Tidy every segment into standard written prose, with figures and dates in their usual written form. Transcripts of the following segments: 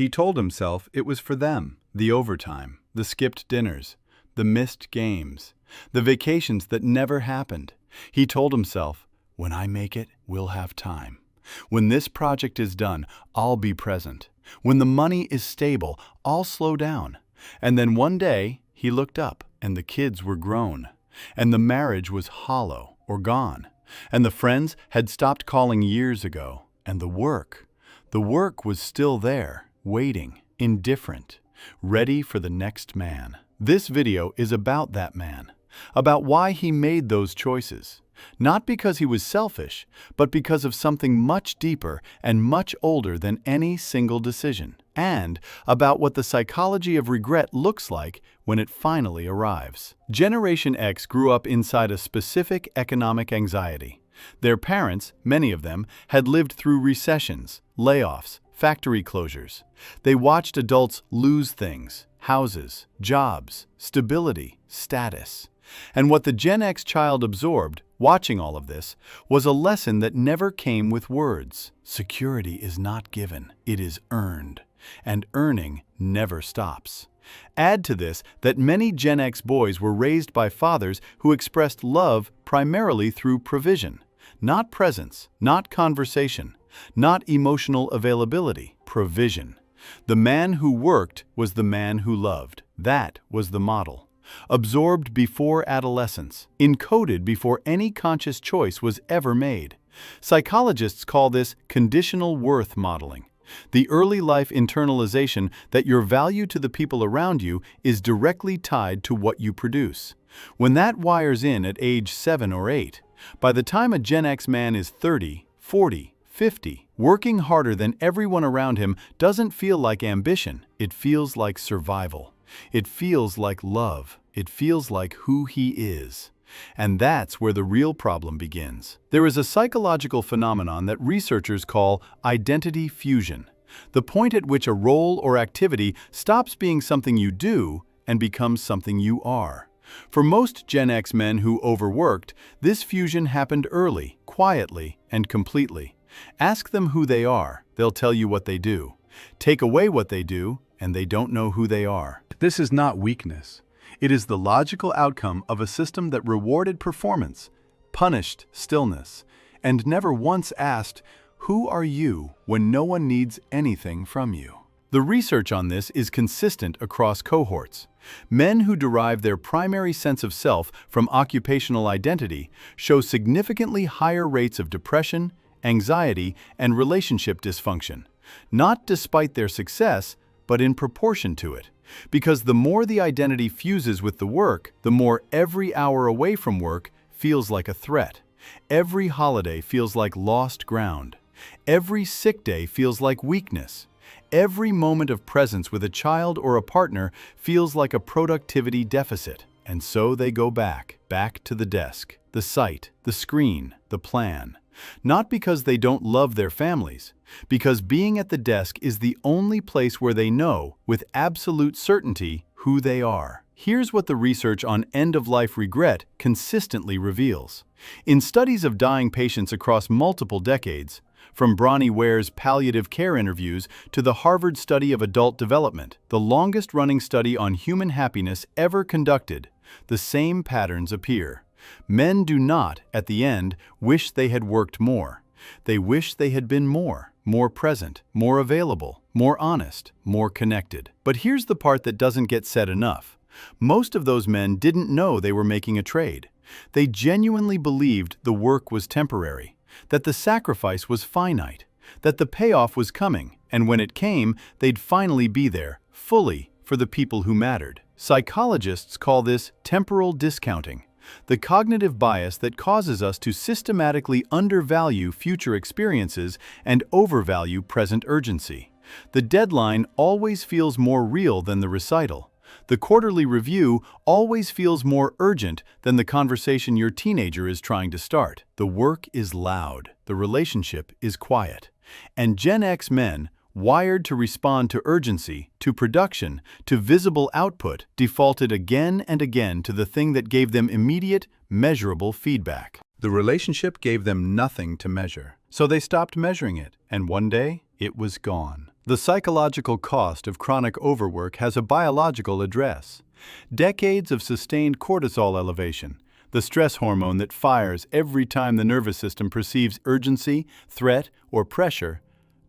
He told himself it was for them, the overtime, the skipped dinners, the missed games, the vacations that never happened. He told himself, when I make it, we'll have time. When this project is done, I'll be present. When the money is stable, I'll slow down. And then one day, he looked up, and the kids were grown. And the marriage was hollow or gone. And the friends had stopped calling years ago. And the work was still there, waiting, indifferent, ready for the next man. This video is about that man, about why he made those choices. Not because he was selfish, but because of something much deeper and much older than any single decision. And about what the psychology of regret looks like when it finally arrives. Generation X grew up inside a specific economic anxiety. Their parents, many of them, had lived through recessions, layoffs, factory closures. They watched adults lose things, houses, jobs, stability, status. And what the Gen X child absorbed, watching all of this, was a lesson that never came with words. Security is not given, it is earned. And earning never stops. Add to this that many Gen X boys were raised by fathers who expressed love primarily through provision. Not presence, not conversation, not emotional availability, provision. The man who worked was the man who loved. That was the model. Absorbed before adolescence, encoded before any conscious choice was ever made. Psychologists call this conditional worth modeling. The early life internalization that your value to the people around you is directly tied to what you produce. When that wires in at age 7 or 8, by the time a Gen X man is 30, 40, 50, working harder than everyone around him doesn't feel like ambition, it feels like survival. It feels like love. It feels like who he is. And that's where the real problem begins. There is a psychological phenomenon that researchers call identity fusion, the point at which a role or activity stops being something you do and becomes something you are. For most Gen X men who overworked, this fusion happened early, quietly, and completely. Ask them who they are, they'll tell you what they do. Take away what they do, and they don't know who they are. This is not weakness. It is the logical outcome of a system that rewarded performance, punished stillness, and never once asked, "Who are you?" when no one needs anything from you. The research on this is consistent across cohorts. Men who derive their primary sense of self from occupational identity show significantly higher rates of depression, anxiety, and relationship dysfunction, not despite their success, but in proportion to it. Because the more the identity fuses with the work, the more every hour away from work feels like a threat. Every holiday feels like lost ground. Every sick day feels like weakness. Every moment of presence with a child or a partner feels like a productivity deficit. And so they go back to the desk, the site, the screen, the plan. Not because they don't love their families, because being at the desk is the only place where they know, with absolute certainty, who they are. Here's what the research on end-of-life regret consistently reveals. In studies of dying patients across multiple decades, from Bronnie Ware's palliative care interviews to the Harvard study of adult development, the longest-running study on human happiness ever conducted, the same patterns appear. Men do not, at the end, wish they had worked more. They wish they had been more present, more available, more honest, more connected. But here's the part that doesn't get said enough. Most of those men didn't know they were making a trade. They genuinely believed the work was temporary, that the sacrifice was finite, that the payoff was coming, and when it came, they'd finally be there, fully, for the people who mattered. Psychologists call this temporal discounting, the cognitive bias that causes us to systematically undervalue future experiences and overvalue present urgency. The deadline always feels more real than the recital. The quarterly review always feels more urgent than the conversation your teenager is trying to start. The work is loud, the relationship is quiet. And Gen X men, wired to respond to urgency, to production, to visible output, defaulted again and again to the thing that gave them immediate, measurable feedback. The relationship gave them nothing to measure, so they stopped measuring it, and one day, it was gone. The psychological cost of chronic overwork has a biological address. Decades of sustained cortisol elevation, the stress hormone that fires every time the nervous system perceives urgency, threat, or pressure,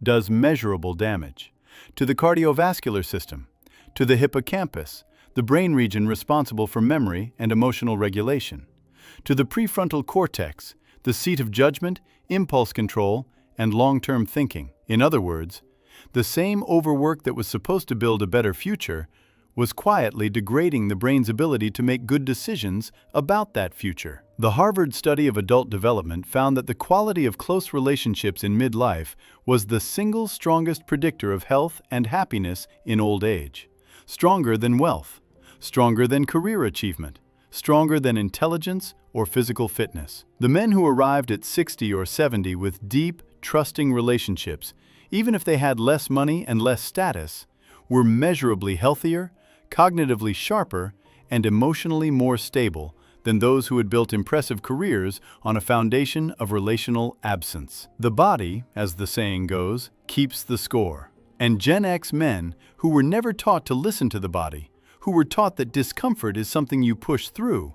does measurable damage. To the cardiovascular system, to the hippocampus, the brain region responsible for memory and emotional regulation, to the prefrontal cortex, the seat of judgment, impulse control, and long-term thinking. In other words, the same overwork that was supposed to build a better future was quietly degrading the brain's ability to make good decisions about that future. The Harvard study of adult development found that the quality of close relationships in midlife was the single strongest predictor of health and happiness in old age. Stronger than wealth, stronger than career achievement, stronger than intelligence or physical fitness. The men who arrived at 60 or 70 with deep, trusting relationships, even if they had less money and less status, were measurably healthier, cognitively sharper, and emotionally more stable than those who had built impressive careers on a foundation of relational absence. The body, as the saying goes, keeps the score. And Gen X men who were never taught to listen to the body, who were taught that discomfort is something you push through,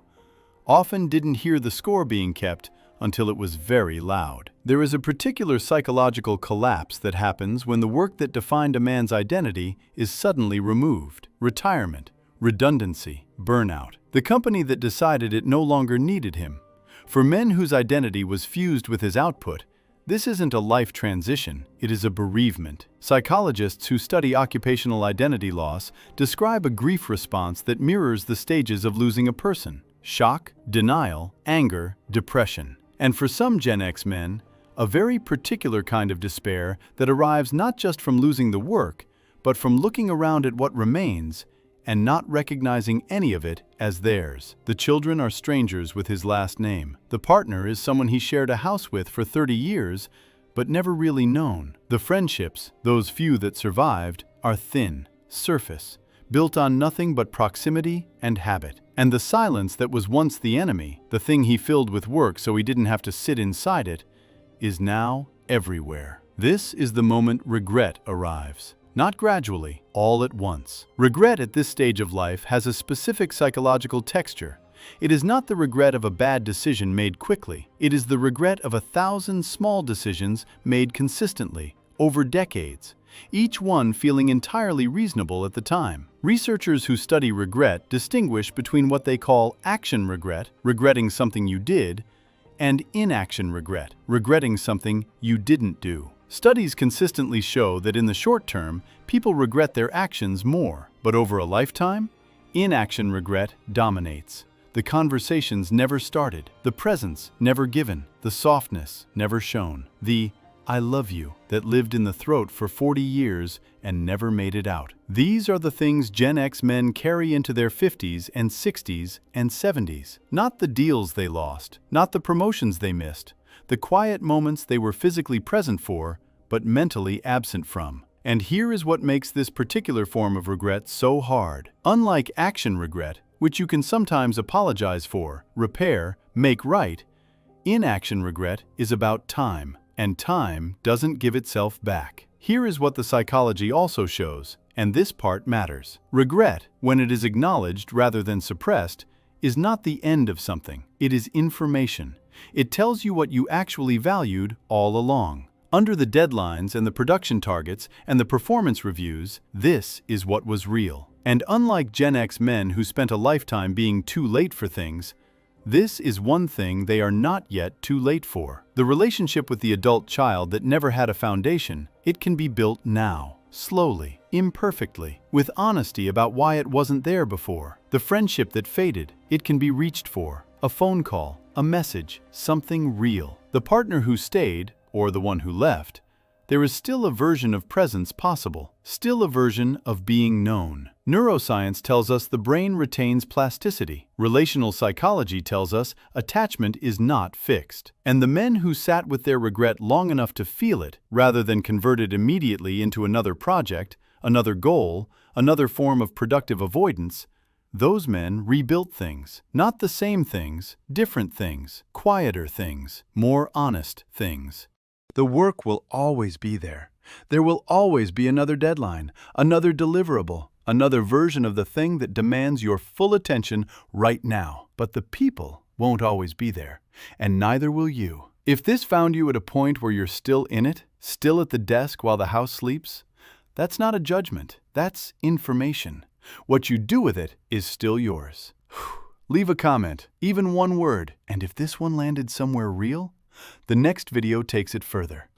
often didn't hear the score being kept until it was very loud. There is a particular psychological collapse that happens when the work that defined a man's identity is suddenly removed. Retirement, redundancy, burnout. The company that decided it no longer needed him. For men whose identity was fused with his output, this isn't a life transition, it is a bereavement. Psychologists who study occupational identity loss describe a grief response that mirrors the stages of losing a person: shock, denial, anger, depression. And for some Gen X men, a very particular kind of despair that arrives not just from losing the work, but from looking around at what remains and not recognizing any of it as theirs. The children are strangers with his last name. The partner is someone he shared a house with for 30 years, but never really known. The friendships, those few that survived, are thin, surface, built on nothing but proximity and habit. And the silence that was once the enemy, the thing he filled with work so he didn't have to sit inside it, is now everywhere. This is the moment regret arrives. Not gradually, all at once. Regret at this stage of life has a specific psychological texture. It is not the regret of a bad decision made quickly. It is the regret of 1,000 small decisions made consistently, over decades, each one feeling entirely reasonable at the time. Researchers who study regret distinguish between what they call action regret, regretting something you did, and inaction regret, regretting something you didn't do. Studies consistently show that in the short term, people regret their actions more, but over a lifetime, inaction regret dominates. The conversations never started, the presence never given, the softness never shown, the "I love you" that lived in the throat for 40 years and never made it out. These are the things Gen X men carry into their 50s and 60s and 70s. Not the deals they lost, not the promotions they missed, the quiet moments they were physically present for, but mentally absent from. And here is what makes this particular form of regret so hard. Unlike action regret, which you can sometimes apologize for, repair, make right, inaction regret is about time. And time doesn't give itself back. Here is what the psychology also shows, and this part matters. Regret, when it is acknowledged rather than suppressed, is not the end of something. It is information. It tells you what you actually valued all along. Under the deadlines and the production targets and the performance reviews, this is what was real. And unlike Gen X men who spent a lifetime being too late for things, this is one thing they are not yet too late for. The relationship with the adult child that never had a foundation, it can be built now, slowly, imperfectly, with honesty about why it wasn't there before. The friendship that faded, it can be reached for. A phone call, a message, something real. The partner who stayed, or the one who left, there is still a version of presence possible, still a version of being known. Neuroscience tells us the brain retains plasticity. Relational psychology tells us attachment is not fixed. And the men who sat with their regret long enough to feel it, rather than convert it immediately into another project, another goal, another form of productive avoidance, those men rebuilt things. Not the same things, different things, quieter things, more honest things. The work will always be there. There will always be another deadline, another deliverable, another version of the thing that demands your full attention right now. But the people won't always be there, and neither will you. If this found you at a point where you're still in it, still at the desk while the house sleeps, that's not a judgment, that's information. What you do with it is still yours. Leave a comment, even one word, and if this one landed somewhere real, the next video takes it further.